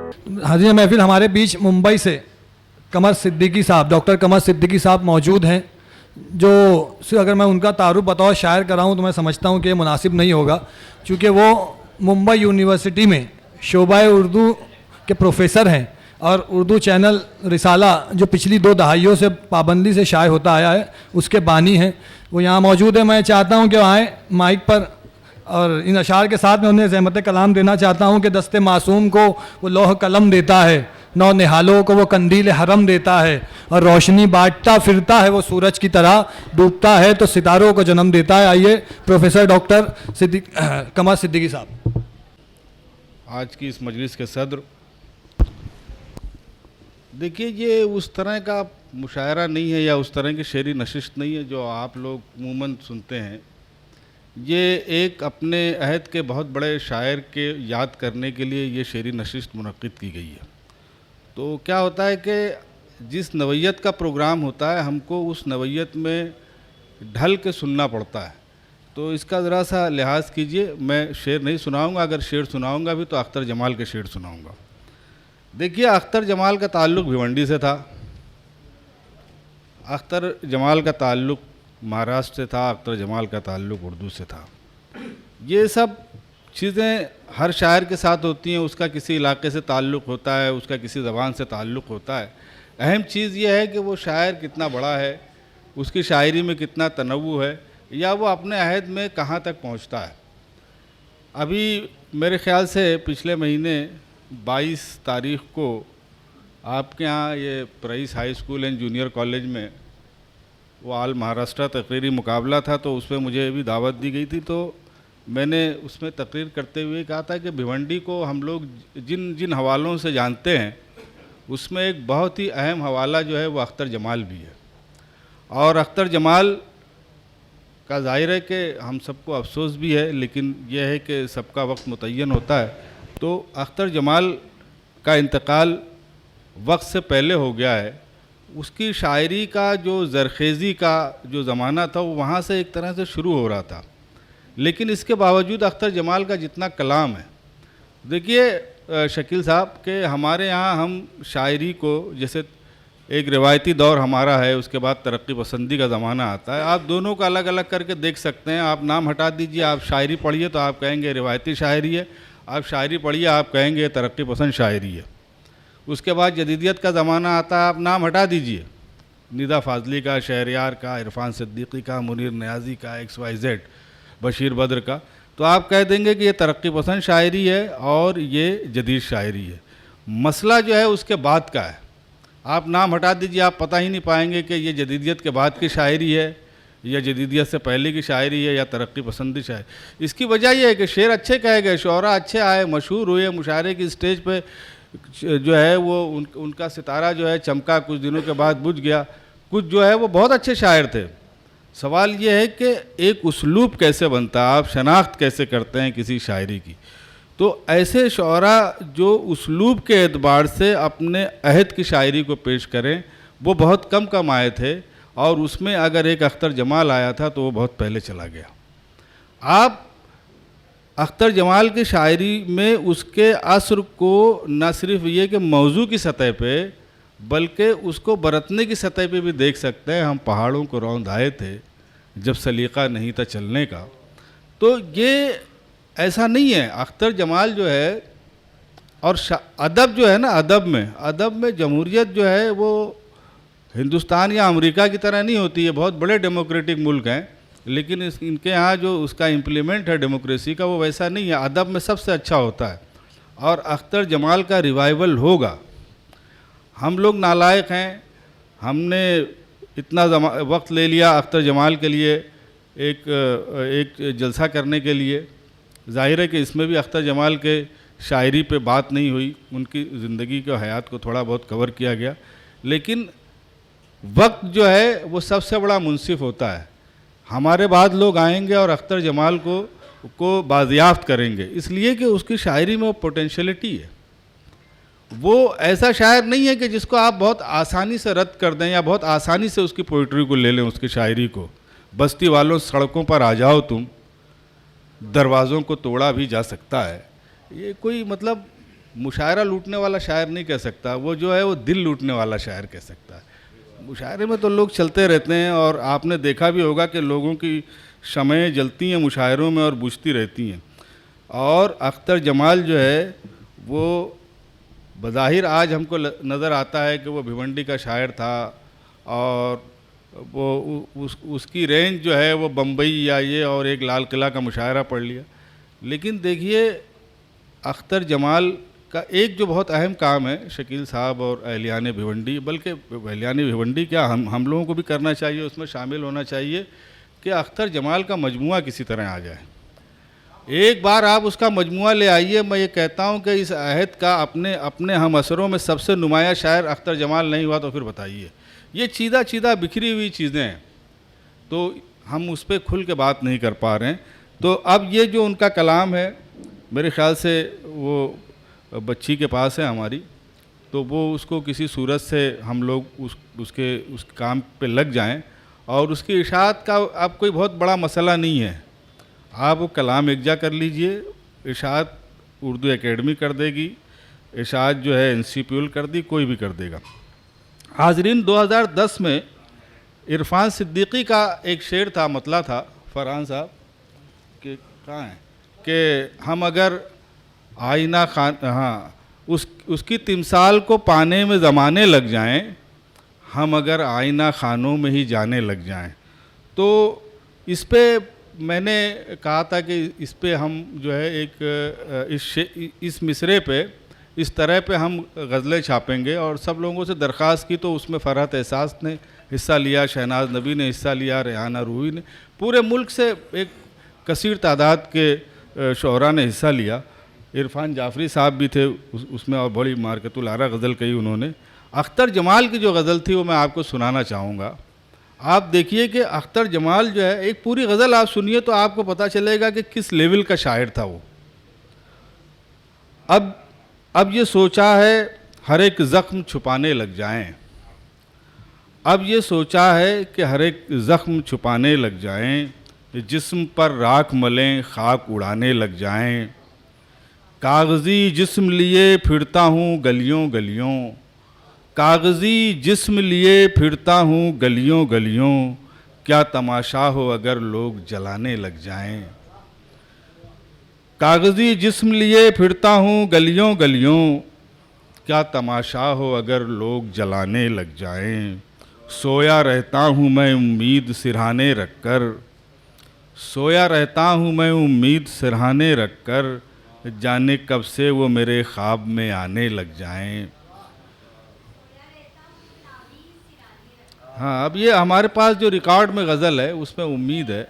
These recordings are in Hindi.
हाजिर महफिल हमारे बीच मुंबई से कमर सिद्दीकी साहब, डॉक्टर कमर सिद्दीकी साहब मौजूद हैं, जो सिर्फ अगर मैं उनका तारुफ बतौर शायर कराऊं तो मैं समझता हूं कि ये मुनासिब नहीं होगा, क्योंकि वो मुंबई यूनिवर्सिटी में शोबा उर्दू के प्रोफेसर हैं और उर्दू चैनल रिसाला जो पिछली 2 दहाइयों से पाबंदी से शाये होता आया है उसके बानी हैं। वो यहाँ मौजूद है। मैं चाहता हूँ कि आए माइक पर और इन अशार के साथ मैं उन्हें ज़हमत कलाम देना चाहता हूँ कि दस्ते मासूम को वो लौह कलम देता है, नौ निहालों को वो कंदील हरम देता है, और रोशनी बांटता फिरता है वो सूरज की तरह, डूबता है तो सितारों को जन्म देता है। आइए प्रोफेसर डॉक्टर कमर सिद्दीकी साहब। आज की इस मजलिस के सदर, देखिए ये उस तरह का मुशायरा नहीं है या उस तरह की शेरी नशिस्त नहीं है जो आप लोग अमूमन सुनते हैं। ये एक अपने अहद के बहुत बड़े शायर के याद करने के लिए ये शेरी नशिस्त मुनक्किद की गई है। तो क्या होता है कि जिस नवैयत का प्रोग्राम होता है हमको उस नवैयत में ढल के सुनना पड़ता है, तो इसका ज़रा सा लिहाज कीजिए। मैं शेर नहीं सुनाऊंगा, अगर शेर सुनाऊंगा भी तो अख्तर जमाल के शेर सुनाऊंगा। देखिए अख्तर जमाल का ताल्लुक़ भिवंडी से था, अख्तर जमाल का ताल्लुक़ महाराष्ट्र से था, अख्तर जमाल का ताल्लुक़ उर्दू से था। ये सब चीज़ें हर शायर के साथ होती हैं, उसका किसी इलाके से ताल्लुक़ होता है, उसका किसी ज़बान से ताल्लुक़ होता है। अहम चीज़ ये है कि वो शायर कितना बड़ा है, उसकी शायरी में कितना तनव्वु है, या वो अपने अहद में कहाँ तक पहुँचता है। अभी मेरे ख़्याल से पिछले महीने 22 तारीख़ को आपके यहाँ ये price high school and junior college में वो आल महाराष्ट्र तकरीरी मुकाबला था, तो उसमें मुझे भी दावत दी गई थी। तो मैंने उसमें तकरीर करते हुए कहा था कि भिवंडी को हम लोग जिन जिन हवालों से जानते हैं उसमें एक बहुत ही अहम हवाला जो है वो अख्तर जमाल भी है। और अख्तर जमाल का ज़ाहिर है कि हम सबको अफसोस भी है, लेकिन यह है कि सबका वक्त मुतय्यन होता है। तो अख्तर जमाल का इंतकाल वक्त से पहले हो गया है। उसकी शायरी का जो ज़रखेज़ी का जो ज़माना था वो वहाँ से एक तरह से शुरू हो रहा था, लेकिन इसके बावजूद अख्तर जमाल का जितना कलाम है, देखिए शकील साहब के हमारे यहाँ हम शायरी को, जैसे एक रिवायती दौर हमारा है, उसके बाद तरक्की पसंदी का ज़माना आता है। आप दोनों को अलग अलग करके देख सकते हैं। आप नाम हटा दीजिए, आप शायरी पढ़िए तो आप कहेंगे रिवायती शायरी है, आप शायरी पढ़िए आप कहेंगे तरक्की पसंद शायरी है। उसके बाद जदीदियत का ज़माना आता है, आप नाम हटा दीजिए, निदा फाजली का, शहरयार का, इरफान सिद्दीकी का, मुनीर नियाज़ी का, XYZ, बशीर बद्र का, तो आप कह देंगे कि ये तरक्की पसंद शायरी है और ये जदीद शायरी है। मसला जो है उसके बाद का है। आप नाम हटा दीजिए, आप पता ही नहीं पाएंगे कि ये जदीदियत के बाद की शायरी है या जदीदियत से पहले की शायरी है या तरक्की पसंदी शायरी। इसकी वजह यह है कि शेर अच्छे कहे गए, शोरा अच्छे आए, मशहूर हुए, मुशायरे की स्टेज पे जो है वो उनका सितारा जो है चमका, कुछ दिनों के बाद बुझ गया। कुछ जो है वो बहुत अच्छे शायर थे। सवाल ये है कि एक उस्लूब कैसे बनता है, आप शनाख्त कैसे करते हैं किसी शायरी की। तो ऐसे शोरा जो उस्लूब के एतबार से अपने अहद की शायरी को पेश करें वो बहुत कम आए थे, और उसमें अगर एक अख्तर जमाल आया था तो वो बहुत पहले चला गया। आप अख्तर जमाल की शायरी में उसके असर को न सिर्फ ये कि मौजू की सतह पे बल्कि उसको बरतने की सतह पे भी देख सकते हैं। हम पहाड़ों को रौंद आए थे जब सलीका नहीं था चलने का। तो ये ऐसा नहीं है। अख्तर जमाल जो है और अदब जो है ना, अदब में जमहूरियत जो है वो हिंदुस्तान या अमेरिका की तरह नहीं होती है। बहुत बड़े डेमोक्रेटिक मुल्क हैं, लेकिन इनके यहाँ जो उसका इम्प्लीमेंट है डेमोक्रेसी का वो वैसा नहीं है। अदब में सबसे अच्छा होता है, और अख्तर जमाल का रिवाइवल होगा। हम लोग नालायक हैं, हमने इतना वक्त ले लिया अख्तर जमाल के लिए एक जलसा करने के लिए। ज़ाहिर है कि इसमें भी अख्तर जमाल के शायरी पे बात नहीं हुई, उनकी ज़िंदगी के हयात को थोड़ा बहुत कवर किया गया, लेकिन वक्त जो है वो सबसे बड़ा मुंसिफ होता है। हमारे बाद लोग आएंगे और अख्तर जमाल को बाजियाफ्त करेंगे, इसलिए कि उसकी शायरी में वो पोटेंशलिटी है। वो ऐसा शायर नहीं है कि जिसको आप बहुत आसानी से रद्द कर दें या बहुत आसानी से उसकी पोइट्री को ले लें, उसकी शायरी को। बस्ती वालों सड़कों पर आ जाओ तुम, दरवाज़ों को तोड़ा भी जा सकता है। ये कोई मतलब मुशायरा लूटने वाला शायर नहीं कह सकता, वो जो है वो दिल लूटने वाला शायर कह सकता है। मुशायरे में तो लोग चलते रहते हैं और आपने देखा भी होगा कि लोगों की शमएं जलती हैं मुशायरों में और बुझती रहती हैं। और अख्तर जमाल जो है वो बज़ाहिर आज हमको नज़र आता है कि वो भिवंडी का शायर था और वो उसकी रेंज जो है वो बम्बई या ये और एक लाल किला का मुशायरा पढ़ लिया। लेकिन देखिए अख्तर जमाल का एक जो बहुत अहम काम है शकील साहब और अहलियान भिवंडी, बल्कि अहलियान भिवंडी क्या हम लोगों को भी करना चाहिए, उसमें शामिल होना चाहिए कि अख्तर जमाल का मजमुआ किसी तरह आ जाए। एक बार आप उसका मजमुआ ले आइए। मैं ये कहता हूँ कि इस अहद का अपने हम असरों में सबसे नुमाया शायर अख्तर जमाल नहीं हुआ तो फिर बताइए। ये चीदा चीदा बिखरी हुई चीज़ें हैं तो हम उस पर खुल के बात नहीं कर पा रहे हैं। तो अब ये जो उनका कलाम है मेरे ख़्याल से वो बच्ची के पास है हमारी, तो वो उसको किसी सूरत से हम लोग उस काम पे लग जाएं। और उसकी इशाअत का अब कोई बहुत बड़ा मसला नहीं है, आप वो कलाम इकजा कर लीजिए, इशाअत उर्दू एकेडमी कर देगी, इशाअत जो है NCPUL कर दी, कोई भी कर देगा। हाजरीन 2010 में इरफान सिद्दीकी का एक शेर था, मतला था फरहान साहब कि कहाँ है कि हम अगर आईना खान उसकी तिमसाल को पाने में ज़माने लग जाएं, हम अगर आईना खानों में ही जाने लग जाएं। तो इस पे मैंने कहा था कि इस पे हम जो है एक इस मिसरे पे इस तरह पे हम गज़लें छापेंगे और सब लोगों से दरख्वास्त की, तो उसमें फ़रहत एहसास ने हिस्सा लिया, शहनाज नबी ने हिस्सा लिया, रेहाना रूही ने, पूरे मुल्क से एक कसीर तादाद के शोहरा ने हिस्सा लिया। इरफान जाफरी साहब भी थे उसमें और बड़ी मार्कतुल आरा गज़ल कही उन्होंने। अख्तर जमाल की जो गज़ल थी वो मैं आपको सुनाना चाहूँगा। आप देखिए कि अख्तर जमाल जो है, एक पूरी गज़ल आप सुनिए तो आपको पता चलेगा कि किस लेवल का शायर था वो। अब ये सोचा है हर एक ज़ख्म छुपाने लग जाएं, अब ये सोचा है कि हर एक ज़ख्म छुपाने लग जाएं, जिस्म पर राख मलें खाक उड़ाने लग जाएं। कागज़ी जिस्म लिए फिरता हूँ गलियों गलियों, कागज़ी जिस्म लिए फिरता हूँ गलियों गलियों, क्या तमाशा हो अगर लोग जलाने लग जाएं। कागज़ी जिस्म लिए फिरता हूँ गलियों गलियों, क्या तमाशा हो अगर लोग जलाने लग जाएं। सोया रहता हूँ मैं उम्मीद सिरहाने रख कर, सोया रहता हूँ मैं उम्मीद सिरहाने रख कर, जाने कब से वो मेरे ख्वाब में आने लग जाएं। हाँ, अब ये हमारे पास जो रिकॉर्ड में गज़ल है उसमें उम्मीद है।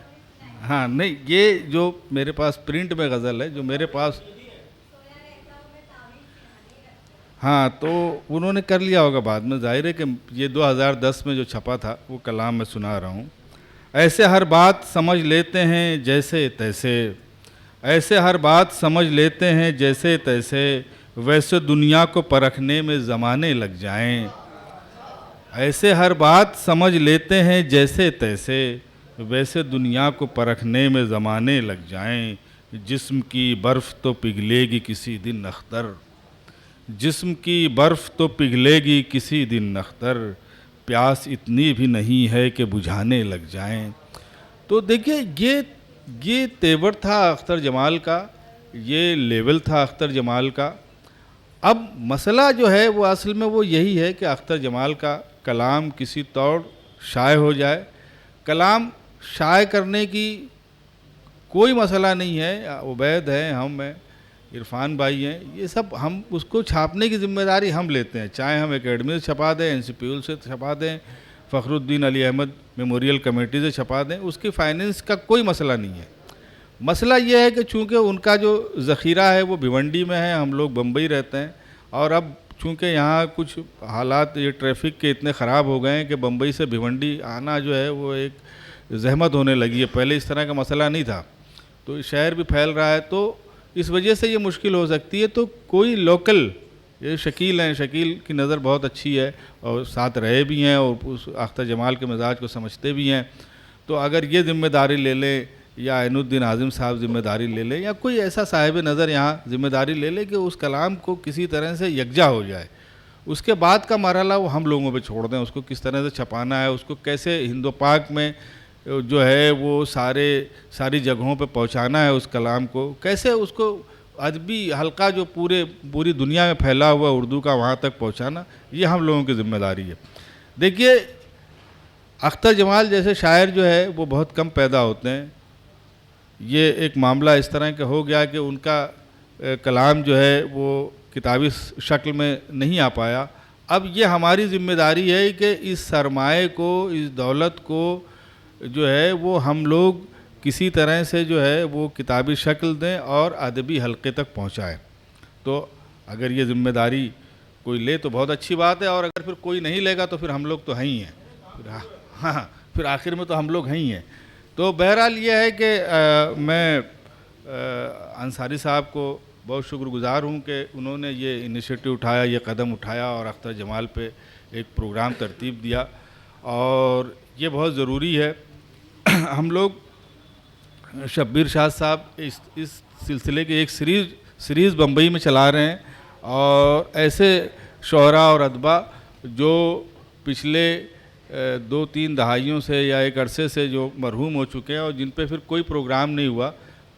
हाँ नहीं, ये जो मेरे पास प्रिंट में गज़ल है जो मेरे पास, हाँ तो उन्होंने कर लिया होगा बाद में, जाहिर है कि ये 2010 में जो छपा था वो कलाम मैं सुना रहा हूँ। ऐसे हर बात समझ लेते हैं जैसे तैसे, ऐसे हर बात समझ लेते हैं जैसे तैसे, वैसे दुनिया को परखने में ज़माने लग जाएं। ऐसे हर बात समझ लेते हैं जैसे तैसे, वैसे दुनिया को परखने में ज़माने लग जाएं। जिस्म की बर्फ़ तो पिघलेगी किसी दिन अख्तर, जिस्म की बर्फ़ तो पिघलेगी किसी दिन अख्तर, प्यास इतनी भी नहीं है कि बुझाने लग जाएं। तो देखिए ये तेवर था अख्तर जमाल का, ये लेवल था अख्तर जमाल का। अब मसला जो है वो असल में वो यही है कि अख्तर जमाल का कलाम किसी तौर शाये हो जाए। कलाम शाये करने की कोई मसला नहीं है, उबैद है, हम हैं, इरफान भाई हैं, ये सब हम उसको छापने की ज़िम्मेदारी हम लेते हैं, चाहे हम एकेडमी से छपा दें, NCPUL से छपा दें, फ़खरुद्दीन अली अहमद मेमोरियल कमेटी से छपा दें, उसकी फ़ाइनेंस का कोई मसला नहीं है। मसला ये है कि चूँकि उनका जो ज़ख़ीरा है वो भिवंडी में है, हम लोग बम्बई रहते हैं, और अब चूँकि यहाँ कुछ हालात ये ट्रैफिक के इतने ख़राब हो गए हैं कि बम्बई से भिवंडी आना जो है वो एक ज़हमत होने लगी है। पहले इस तरह का मसला नहीं था, तो शहर भी फैल रहा है, तो इस वजह से ये मुश्किल हो सकती है। तो कोई लोकल, ये शकील हैं, शकील की नज़र बहुत अच्छी है और साथ रहे भी हैं और उस अख्तर जमाल के मिजाज को समझते भी हैं, तो अगर ये ज़िम्मेदारी ले लें या ऐनुद्दीन आज़म साहब जिम्मेदारी ले ले या कोई ऐसा साहिब नज़र यहाँ जिम्मेदारी ले ले कि उस कलाम को किसी तरह से यकजा हो जाए। उसके बाद का मरहला वो हम लोगों पे छोड़ दें, उसको किस तरह से छपाना है, उसको कैसे हिंदो पाक में जो है वो सारी जगहों पे पहुंचाना है, उस कलाम को कैसे उसको अदबी हल्का जो पूरी दुनिया में फैला हुआ उर्दू का वहाँ तक पहुँचाना, ये हम लोगों की ज़िम्मेदारी है। देखिए, अख्तर जमाल जैसे शायर जो है वो बहुत कम पैदा होते हैं। ये एक मामला इस तरह का हो गया कि उनका कलाम जो है वो किताबी शक्ल में नहीं आ पाया। अब ये हमारी ज़िम्मेदारी है कि इस सरमाए को, इस दौलत को जो है वो हम लोग किसी तरह से जो है वो किताबी शक्ल दें और अदबी हल्के तक पहुँचाएँ। तो अगर ये ज़िम्मेदारी कोई ले तो बहुत अच्छी बात है, और अगर फिर कोई नहीं लेगा तो फिर हम लोग तो हैं ही हैं, हाँ, फिर आखिर में तो हम लोग हैं ही हैं। तो बहरहाल ये है कि मैं अंसारी साहब को बहुत शुक्रगुज़ार हूँ कि उन्होंने ये इनिशिएटिव उठाया, ये कदम उठाया और अख्तर जमाल पे एक प्रोग्राम तरतीब दिया, और ये बहुत ज़रूरी है। हम लोग शब्बीर शाह साहब इस सिलसिले की एक सीरीज़ बम्बई में चला रहे हैं, और ऐसे शोहरा और अदबा जो पिछले 2-3 दहाइयों से या एक अरसे से जो मरहूम हो चुके हैं और जिन पे फिर कोई प्रोग्राम नहीं हुआ,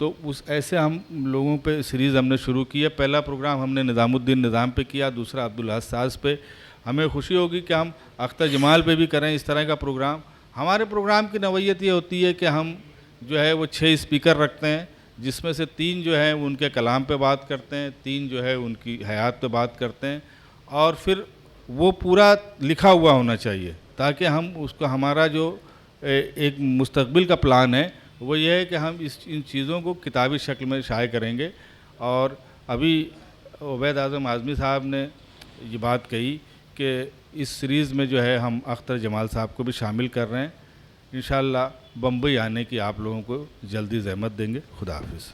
तो उस ऐसे हम लोगों पे सीरीज़ हमने शुरू की है। पहला प्रोग्राम हमने निज़ामुद्दीन निज़ाम पे किया, दूसरा अब्दुल अहद साज़ पे। हमें खुशी होगी कि हम अख्तर जमाल पे भी करें इस तरह का प्रोग्राम। हमारे प्रोग्राम की नौइयत ये होती है कि हम जो है वो 6 स्पीकर रखते हैं, जिसमें से 3 जो हैं वो उनके कलाम पे बात करते हैं, 3 जो है उनकी हयात पे बात करते हैं, और फिर वो पूरा लिखा हुआ होना चाहिए ताकि हम उसको, हमारा जो एक मुस्तकबिल का प्लान है वो ये है कि हम इन चीज़ों को किताबी शक्ल में शाये करेंगे। और अभी उबैद आज़म आज़मी साहब ने ये बात कही कि इस सीरीज़ में जो है हम अख्तर जमाल साहब को भी शामिल कर रहे हैं। इंशाअल्लाह बम्बई आने की आप लोगों को जल्दी ज़हमत देंगे। खुदा हाफिज़।